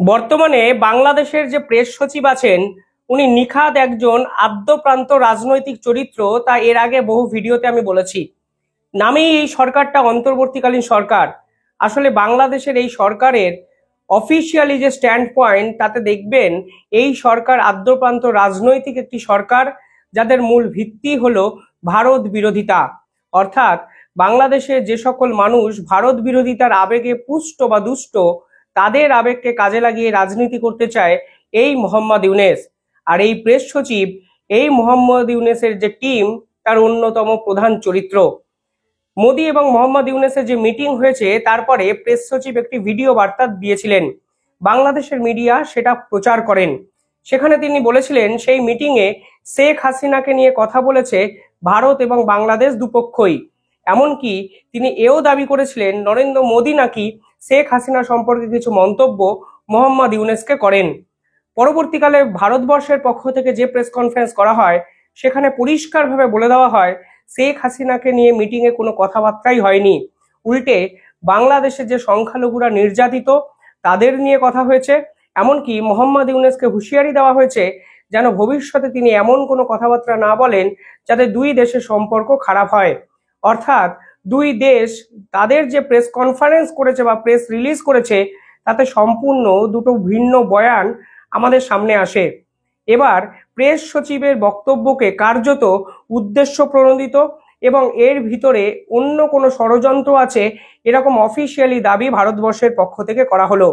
বর্তমানে বাংলাদেশের যে প্রেস সচিব আছেন উনি নিখাদ একজন আদ্যপ্রান্ত রাজনৈতিক চরিত্র, তা এর আগে বহু ভিডিওতে আমি বলেছি। নামেই এই সরকারটা অন্তর্বর্তীকালীন সরকার। আসলে বাংলাদেশের এই সরকারের অফিসিয়ালি যে স্ট্যান্ড পয়েন্ট তাতে দেখবেন এই সরকার আদ্যপ্রান্ত রাজনৈতিক একটি সরকার, যাদের মূল ভিত্তি হলো ভারত বিরোধিতা। অর্থাৎ বাংলাদেশে যে সকল মানুষ ভারত বিরোধিতার আবেগে পুষ্ট বা দুষ্ট, তাদের আবেগকে কাজে লাগিয়ে রাজনীতি করতে চায় এই মোহাম্মদ ইউনেস। আর এই প্রেস সচিব, এই মোহাম্মদ ইউনেসের যে টিম, তার অন্যতম প্রধান চরিত্র। মোদি এবং মোহাম্মদ ইউনেসের যে মিটিং হয়েছে তারপরে প্রেস সচিব একটি ভিডিও বার্তা দিয়েছিলেন, বাংলাদেশের মিডিয়া সেটা প্রচার করেন। সেখানে তিনি বলেছিলেন সেই মিটিংয়ে শেখ হাসিনাকে নিয়ে কথা বলেছে ভারত এবং বাংলাদেশ দুপক্ষই। এমনকি তিনি এও দাবি করেছিলেন নরেন্দ্র মোদি নাকি শেখ হাসিনা সম্পর্কে কিছু মন্তব্য মোহাম্মদ ইউনেসকে করেন। পরবর্তীকালে ভারতবর্ষের পক্ষ থেকে যে প্রেস কনফারেন্স করা হয় সেখানে পরিষ্কারভাবে বলে দেওয়া হয় শেখ হাসিনাকে নিয়ে মিটিংয়ে কোনো কথাবার্তাই হয়নি। উল্টে বাংলাদেশে যে সংখ্যালঘুরা নির্যাতিত তাদের নিয়ে কথা হয়েছে। এমনকি মোহাম্মদ ইউনেসকে হুঁশিয়ারি দেওয়া হয়েছে যেন ভবিষ্যতে তিনি এমন কোনো কথাবার্তা না বলেন যাতে দুই দেশের সম্পর্ক খারাপ হয়। অর্থাৎ দুই দেশ তাদের যে প্রেস কনফারেন্স করেছে বা প্রেস রিলিজ করেছে তাতে সম্পূর্ণ দুটো ভিন্ন বয়ান আমাদের সামনে আসে। এবার প্রেস সচিবের বক্তব্যকে কার্যত উদ্দেশ্য প্রণোদিত এবং এর ভিতরে অন্য কোনো ষড়যন্ত্র আছে এরকম অফিসিয়ালি দাবি ভারতবর্ষের পক্ষ থেকে করা হলো।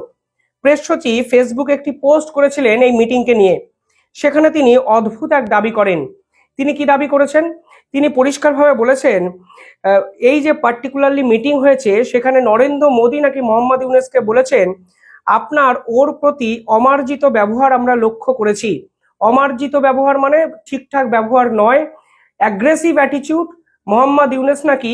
প্রেস সচিব ফেসবুকে একটি পোস্ট করেছিলেন এই মিটিংকে নিয়ে। সেখানে তিনি অদ্ভুত এক দাবি করেন। তিনি কি দাবি করেছেন? তিনি পরিষ্কারভাবে বলেছেন এই যে পার্টিকুলারলি মিটিং হয়েছে সেখানে নরেন্দ্র মোদী নাকি মোহাম্মদ ইউনেসকে বলেছেন আপনার ওর প্রতি অমার্জিত ব্যবহার আমরা লক্ষ্য করেছি। অমার্জিত ব্যবহার মানে ঠিকঠাক ব্যবহার নয়, অ্যাগ্রেসিভ অ্যাটিটিউড মোহাম্মদ ইউনেস নাকি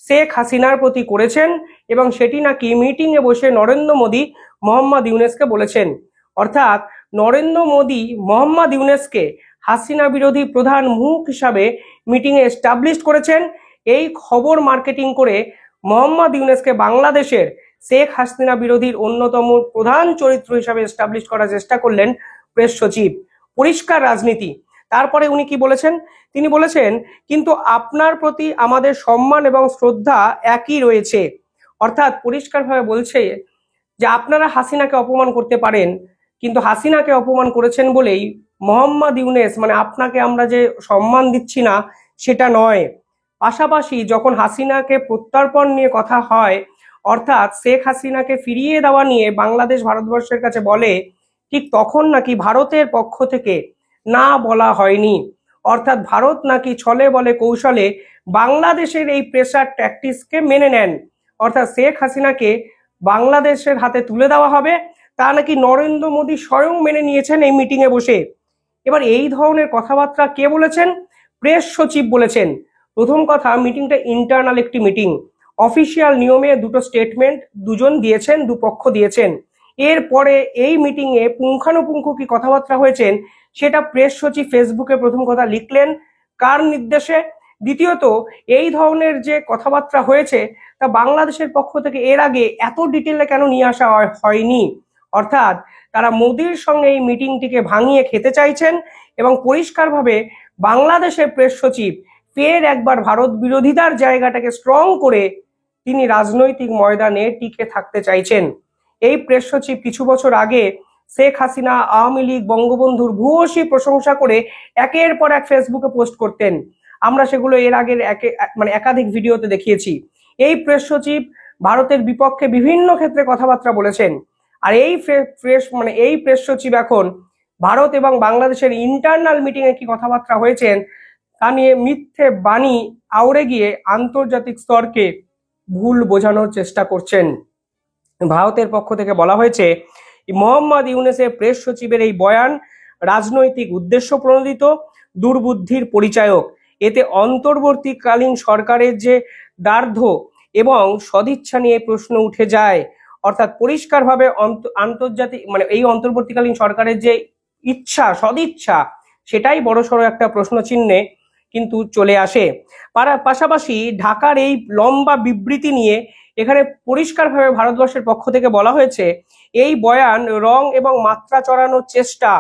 শেখ হাসিনার প্রতি করেছেন এবং সেটি নাকি মিটিংয়ে বসে নরেন্দ্র মোদী মোহাম্মদ ইউনেসকে বলেছেন। অর্থাৎ নরেন্দ্র মোদী মোহাম্মদ ইউনেসকে হাসিনা বিরোধী প্রধান মুখ হিসাবে মিটিংয়ে এস্টাবলিশ করেছেন। এই খবর মার্কেটিং করে মোহাম্মদ ইউনেসকে বাংলাদেশের শেখ হাসিনা বিরোধীর অন্যতম প্রধান চরিত্র হিসাবে এস্টাবলিশ করার চেষ্টা করলেন প্রেস সচিব। পরিষ্কার রাজনীতি। তারপরে উনি কি বলেছেন? তিনি বলেছেন কিন্তু আপনার প্রতি আমাদের সম্মান এবং শ্রদ্ধা একই রয়েছে। অর্থাৎ পরিষ্কারভাবে বলছে যে আপনারা হাসিনাকে অপমান করতে পারেন, কিন্তু হাসিনাকে অপমান করেছেন বলেই মোহাম্মদ ইউনেস মানে আপনাকে আমরা যে সম্মান দিচ্ছি না সেটা নয়। পাশাপাশি যখন হাসিনাকে প্রত্যর্পণ নিয়ে কথা হয়, অর্থাৎ শেখ হাসিনাকে ফিরিয়ে দেওয়া নিয়ে বাংলাদেশ ভারতবর্ষের কাছে বলে, ঠিক তখন নাকি ভারতের পক্ষ থেকে না বলা হয়নি। অর্থাৎ ভারত নাকি ছলে বলে কৌশলে বাংলাদেশের এই প্রেসার ট্যাকটিক্সকে মেনে নেন। অর্থাৎ শেখ হাসিনাকে বাংলাদেশের হাতে তুলে দেওয়া হবে, তা নাকি নরেন্দ্র মোদী স্বয়ং মেনে নিয়েছেন এই মিটিংয়ে বসে। এবার এই ধরনের কথাবার্তা কে বলেছেন? প্রেস সচিব বলেছেন। প্রথম কথা, মিটিংটা ইন্টারনাল একটি মিটিং। অফিসিয়াল নিয়মে দুটো স্টেটমেন্ট দুজন দিয়েছেন, দুপক্ষ দিয়েছেন। এরপরে এই মিটিংয়ে পুঙ্খানুপুঙ্খ কি কথাবার্তা হয়েছেন সেটা প্রেস সচিব ফেসবুকে প্রথম কথা লিখলেন কার নির্দেশে। দ্বিতীয়ত, এই ধরনের যে কথাবার্তা হয়েছে তা বাংলাদেশের পক্ষ থেকে এর আগে এত ডিটেলে কেন নিয়ে আসা হয়নি। অর্থাৎ তারা মোদির সঙ্গে এই মিটিংটিকে ভাঙিয়ে খেতে চাইছেন এবং পরিষ্কারভাবে বাংলাদেশের প্রেস সচিব ফের একবার ভারত বিরোধিতার জায়গাটাকে স্ট্রং করে তিনি রাজনৈতিক ময়দানে টিকে থাকতে চাইছেন। এই প্রেস সচিব কিছু বছর আগে শেখ হাসিনা, আওয়ামী লীগ, বঙ্গবন্ধুর ভূয়সী প্রশংসা করে একের পর এক ফেসবুকে পোস্ট করতেন। আমরা সেগুলো এর আগের একাধিক ভিডিওতে দেখিয়েছি। এই প্রেস সচিব ভারতের বিপক্ষে বিভিন্ন ক্ষেত্রে কথাবার্তা বলেছেন। আর এই প্রেস সচিব এখন ভারত এবং বাংলাদেশের ইন্টারনাল মিটিং এ কি কথাবার্তা হয়েছেন তা নিয়ে মিথ্যে বাণী আউড়ে গিয়ে আন্তর্জাতিক স্তরকে ভুল বোঝানোর চেষ্টা করছেন। ভারতের পক্ষ থেকে বলা হয়েছে মোহাম্মদ ইউনেসের প্রেস সচিবের এই বয়ান রাজনৈতিক উদ্দেশ্য প্রণোদিত, দুর্বুদ্ধির পরিচায়ক। এতে অন্তর্বর্তীকালীন সরকারের যে দার্ঢ্য এবং সদিচ্ছা নিয়ে প্রশ্ন উঠে যায়। অর্থাৎ পরিষ্কারভাবে আন্তর্জাতিক এই অন্তর্বর্তীকালীন সরকারের যে ইচ্ছা, সদিচ্ছা, সেটাই বড়সড় একটা প্রশ্ন চিহ্নে কিন্তু চলে আসে। পাশাপাশি ঢাকার এই লম্বা বিবৃতি নিয়ে এখানে পরিষ্কারভাবে ভারতবর্ষের পক্ষ থেকে বলা হয়েছে এই বয়ান রং এবং মাত্রা চড়ানোর চেষ্টা,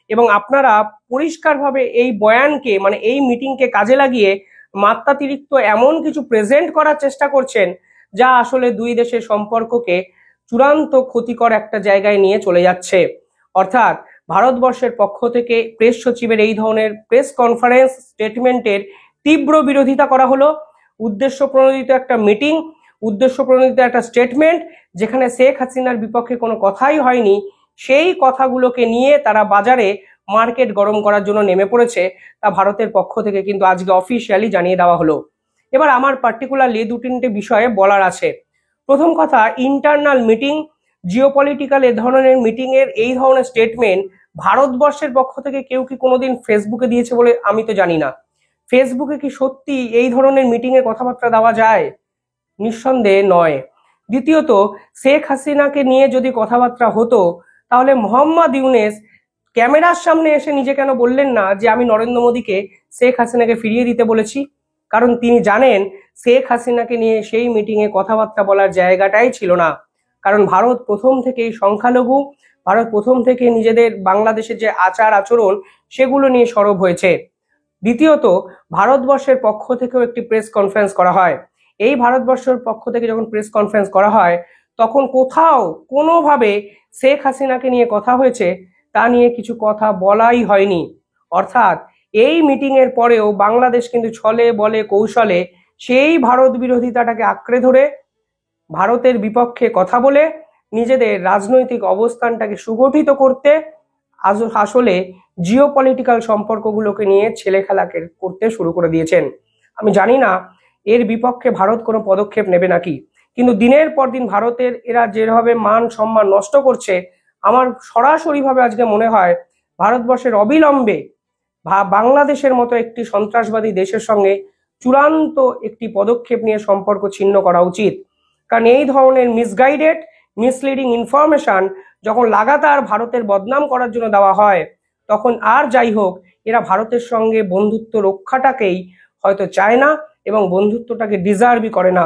এবং আপনারা পরিষ্কারভাবে এই বয়ানকে মানে এই মিটিংকে কাজে লাগিয়ে মাত্রাতিরিক্ত এমন কিছু প্রেজেন্ট করার চেষ্টা করছেন যা আসলে দুই দেশের সম্পর্ককে চূড়ান্ত ক্ষতিকর একটা জায়গায় নিয়ে চলে যাচ্ছে। অর্থাৎ ভারতবর্ষের পক্ষ থেকে প্রেস সচিবের এই ধরনের প্রেস কনফারেন্স স্টেটমেন্টের তীব্র বিরোধিতা করা হলো। উদ্দেশ্য প্রণোদিত একটা মিটিং, উদ্দেশ্য প্রণোদিত একটা স্টেটমেন্ট, যেখানে শেখ হাসিনার বিপক্ষে কোনো কথাই হয়নি, সেই কথাগুলোকে নিয়ে তারা বাজারে মার্কেট গরম করার জন্য নেমে পড়েছে, তা ভারতের পক্ষ থেকে কিন্তু আজকে অফিসিয়ালি জানিয়ে দেওয়া হলো। এবার আমার পার্টিকুলারলি দু তিনটে বিষয়ে বলার আছে। প্রথম কথা, ইন্টারনাল মিটিং, জিওপলিটিক্যাল এ ধরনের মিটিং এর এই ধরনের স্টেটমেন্ট ভারতবর্ষের পক্ষ থেকে কেউ কি কোনোদিন ফেসবুকে দিয়েছে বলে আমি তো জানি না। ফেসবুকে কি সত্যি এই ধরনের মিটিং এর কথাবার্তা দেওয়া যায়? নিঃসন্দেহে নয়। দ্বিতীয়ত, শেখ হাসিনাকে নিয়ে যদি কথাবার্তা হতো তাহলে মোহাম্মদ ইউনেস ক্যামেরার সামনে এসে নিজে কেন বললেন না যে আমি নরেন্দ্র মোদীকে শেখ হাসিনাকে ফিরিয়ে দিতে বলেছি? কারণ তিনি জানেন শেখ হাসিনাকে নিয়ে সেই মিটিংয়ে কথাবার্তা বলার জায়গাটাই ছিল না। কারণ ভারত প্রথম থেকেই সংখ্যালঘু, ভারত প্রথম থেকে নিজেদের বাংলাদেশের যে আচার আচরণ সেগুলো নিয়ে সরব হয়েছে। দ্বিতীয়ত, ভারতবর্ষের পক্ষ থেকেও একটি প্রেস কনফারেন্স করা হয়। এই ভারতবর্ষের পক্ষ থেকে যখন প্রেস কনফারেন্স করা হয় তখন কোথাও কোনোভাবে শেখ হাসিনাকে নিয়ে কথা হয়েছে তা নিয়ে কিছু কথা বলাই হয়নি। অর্থাৎ এই মিটিং এর পরেও বাংলাদেশ কিন্তু ছলে বলে কৌশলে সেই ভারত বিরোধিতাটাকে আঁকড়ে ধরে ভারতের বিপক্ষে কথা বলে নিজেদের রাজনৈতিক অবস্থানটাকে সুগঠিত করতে আসলে জিওপলিটিক্যাল সম্পর্কগুলোকে নিয়ে ছেলে খেলা করতে শুরু করে দিয়েছেন। আমি জানি না এর বিপক্ষে ভারত কোনো পদক্ষেপ নেবে নাকি, কিন্তু দিনের পর দিন ভারতের এরা যেভাবে মান সম্মান নষ্ট করছে, আমার সরাসরিভাবে আজকে মনে হয় ভারতবর্ষের অবিলম্বে বাংলাদেশের মতো একটি সন্ত্রাসবাদী দেশের সঙ্গে চূড়ান্ত একটি পদক্ষেপ নিয়ে সম্পর্ক ছিন্ন করা উচিত। কারণ এই ধরনের মিসগাইডেড মিসলিডিং ইনফরমেশন যখন লাগাতার ভারতের বদনাম করার জন্য দেওয়া হয় তখন আর যাই হোক এরা ভারতের সঙ্গে বন্ধুত্ব রক্ষাটাকেই হয়তো চায় না এবং বন্ধুত্বটাকে ডিজার্ভই করে না।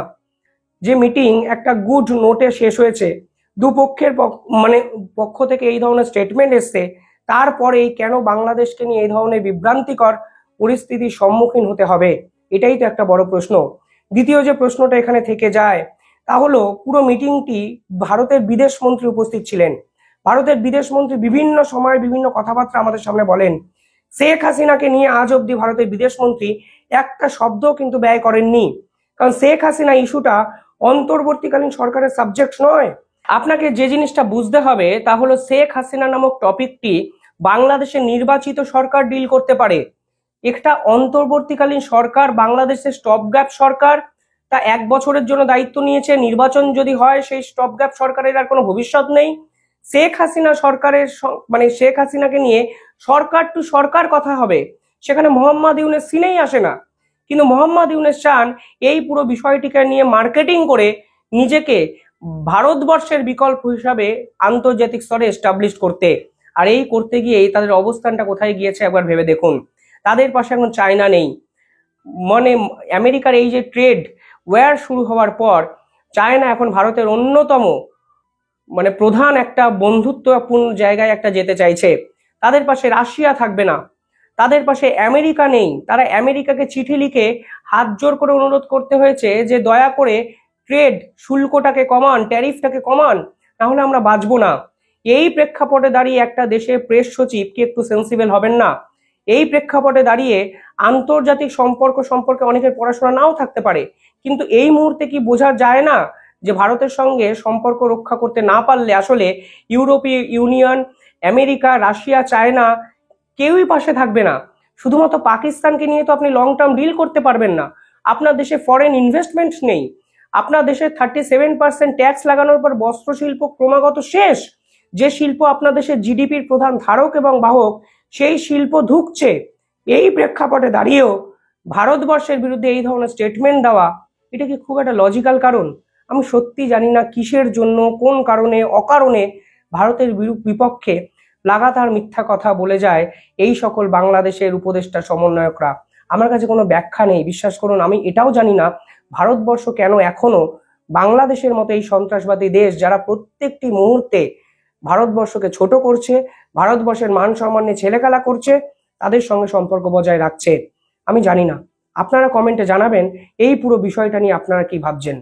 যে মিটিং একটা গুড নোটে শেষ হয়েছে, দুপক্ষের পক্ষ থেকে এই ধরনের স্টেটমেন্ট এসছে, তারপরেই কেন বাংলাদেশকে নিয়ে এই ধরনের বিভ্রান্তিকর পরিস্থিতির সম্মুখীন হতে হবে? এটাই তো একটা বড় প্রশ্ন। দ্বিতীয় যে প্রশ্নটা এখানে থেকে যায় তা হলো পুরো মিটিংটি ভারতের বিদেশ মন্ত্রী উপস্থিত ছিলেন। ভারতের বিদেশ মন্ত্রী বিভিন্ন সময় বিভিন্ন কথাবার্তা আমাদের সামনে বলেন। শেখ হাসিনাকে নিয়ে আজ অব্দি ভারতের বিদেশ মন্ত্রী একটা শব্দ কিন্তু ব্যয় করেননি, কারণ শেখ হাসিনা ইস্যুটা অন্তর্বর্তীকালীন সরকারের সাবজেক্ট নয়। আপনাকে যে জিনিসটা বুঝতে হবে তা হলো শেখ হাসিনা নামক টপিকটি বাংলাদেশের নির্বাচিত সরকার ডিল করতে পারে। একটা অন্তর্বর্তীকালীন সরকার বাংলাদেশের স্টপগ্যাপ সরকার, তা 1 বছরের জন্য দায়িত্ব নিয়েছে। নির্বাচন যদি হয় সেই স্টপগ্যাপ সরকারের আর কোনো ভবিষ্যৎ নেই। শেখ হাসিনা সরকারের শেখ হাসিনাকে নিয়ে সরকার টু সরকার কথা হবে, সেখানে মোহাম্মদ ইউনেস সিনেই আসে না। কিন্তু মোহাম্মদ ইউনেস চান এই পুরো বিষয়টিকে নিয়ে মার্কেটিং করে নিজেকে ভারতবর্ষের বিকল্প হিসাবে আন্তর্জাতিক স্তরে এস্টাবলিশ করতে। আর এই করতে গিয়েই তাদের অবস্থানটা কোথায় গিয়েছে একবার ভেবে দেখুন। তাদের পাশে এখন চায়না নেই, আমেরিকার এই যে ট্রেড ওয়ার শুরু হওয়ার পর চায়না এখন ভারতের অন্যতম প্রধান একটা বন্ধুত্বপূর্ণ জায়গায় একটা যেতে চাইছে। তাদের পাশে রাশিয়া থাকবে না, তাদের পাশে আমেরিকা নেই। তারা আমেরিকাকে চিঠি লিখে হাত জোর করে অনুরোধ করতে হয়েছে যে দয়া করে ট্রেড শুল্কটাকে কমান, ট্যারিফটাকে কমান, নাহলে আমরা বাঁচবো না। এই প্রেক্ষাপটে দাঁড়িয়ে একটা দেশের প্রেস সচিব কি একটু সেন্সিবল হবেন না? এই প্রেক্ষাপটে দাঁড়িয়ে আন্তর্জাতিক সম্পর্ক সম্পর্কে অনেকের পড়াশোনা নাও থাকতে পারে, কিন্তু এই মুহূর্তে কি বোঝা যায় না যে ভারতের সঙ্গে সম্পর্ক রক্ষা করতে না পারলে আসলে ইউরোপীয় ইউনিয়ন, আমেরিকা, রাশিয়া, চায়না কেউই পাশে থাকবে না। শুধুমাত্র পাকিস্তানকে নিয়ে তো আপনি লং টার্ম ডিল করতে পারবেন না। আপনার দেশে ফরেন ইনভেস্টমেন্ট নেই, আপনার দেশে 37% ট্যাক্স লাগানোর পর বস্ত্র শিল্প ক্রমাগত শেষ। যে শিল্প আপনার দেশের জিডিপির প্রধান ধারক এবং বাহক, সেই শিল্প ধুঁকছে। এই প্রেক্ষাপটে দাঁড়িয়েও ভারতবর্ষের বিরুদ্ধে এই ধরনের স্টেটমেন্ট দেওয়া, এটা কি খুব একটা লজিক্যাল কারণ? আমি সত্যি জানি না কিসের জন্য, কোন কারণে অকারণে ভারতের বিপক্ষে লাগাতার মিথ্যা কথা বলে যায় এই সকল বাংলাদেশের উপদেষ্টা সমন্বয়করা। আমার কাছে কোনো ব্যাখ্যা নেই, বিশ্বাস করুন। আমি এটাও জানি না ভারতবর্ষ কেন এখনো বাংলাদেশের মতো এই সন্ত্রাসবাদী দেশ যারা প্রত্যেকটি মুহূর্তে ভারতবর্ষকে ছোট করছে, ভারতবর্ষের মান সম্মান নিয়ে ছেলেখেলা করছে, তাদের সঙ্গে সম্পর্ক বজায় রাখছে। আমি জানি না, আপনারা কমেন্টে জানাবেন এই পুরো বিষয়টা নিয়ে আপনারা কি ভাবছেন।